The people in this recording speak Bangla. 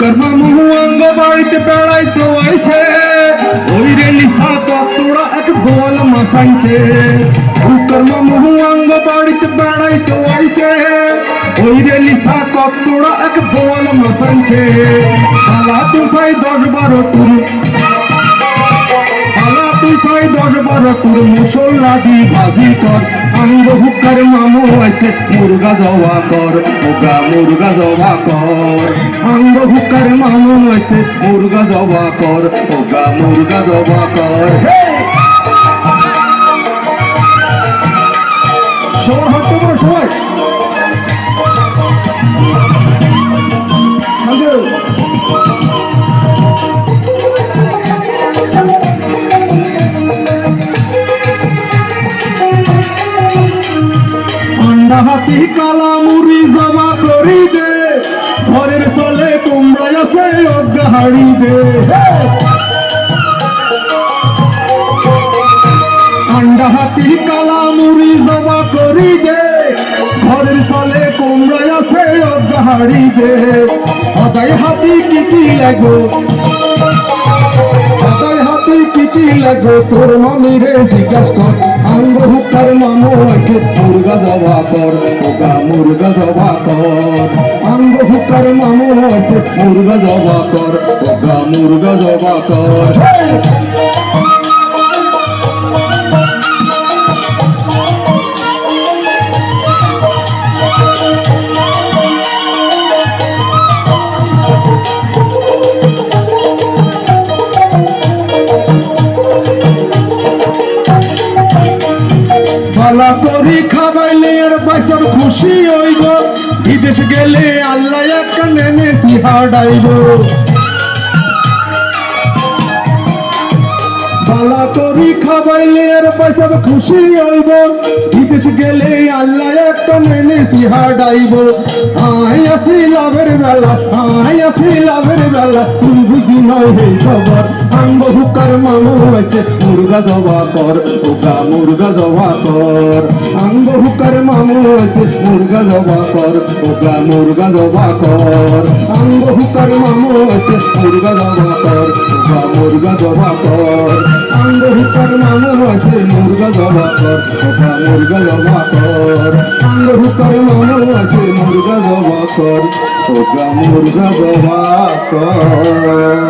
कर्मा मुहुआंग बाड़ीते बेड़ाइते आइছে ওইরে নিশা তোরা এক গোল মাসাইছে कर्मा मुहुआंग बाड़ीते बेड़ाइते आइছে ওইরে নিশা তোরা এক গোল মাসাইছে শালা তুই ভাই 10-12 তুই শালা তুই ভাই 10-12 তুই মুসল্লা দি ভাজি কর আঙ্গ হুকার মামু আইছে মুরগা জবা কর ওগা মুরগা জবা কর আঙ্গ হুকার মামু আইছে মুরগা জবা কর ওগা মুরগা জবা কর সবার হাতটা করো সবাই হাতি কালা মুড়ি জমা করি দে ঘরের চলে তোমরা আছে অজ্ঞা হাড়ি দে আন্ডা হাতি কালা মুড়ি জমা করি দে ঘরের চলে তোমরা আছে অজ্ঞা হাড়ি দে হদাই হাতি কি লাগো কি লাগো তোর মামিরে জিজ্ঞাস কর আঙ্গ হুকার মামু আছে মুরগা জবা কর ওগা মুরগা জবা কর আঙ্গ হুকার মামু আছে মুরগা জবা কর ওগা মুরগা জবা কর ভালা করি খাবাইলে আর পয়সার খুশি হইব বিদেশ গেলে আল্লাহ একটা নেনে সিহাডাইব ভালা করি খাবাইলে আর পয়সার খুশি হইব বিদেশ গেলে আল্লাহ একটা নেনে সিহাডাইব আই আসি লাভের বেলা তুই বুঝি নয় হে খবর আঙ্গ হুকার মামু আছে মুরগা জবা কর ওগা মুরগা জবা কর আঙ্গ হুকার মামু আছে মুরগা জবা কর ওগা মুরগা জবা কর আঙ্গ হুকার মামু আছে মুরগা জবা কর ওগা মুরগা জবা কর আঙ্গ হুকার মামু আছে মুরগা জবা কর ওগা মুরগা জবা কর আঙ্গ হুকার মামু আছে মুরগা জবা কর ওগা মুরগা জবা কর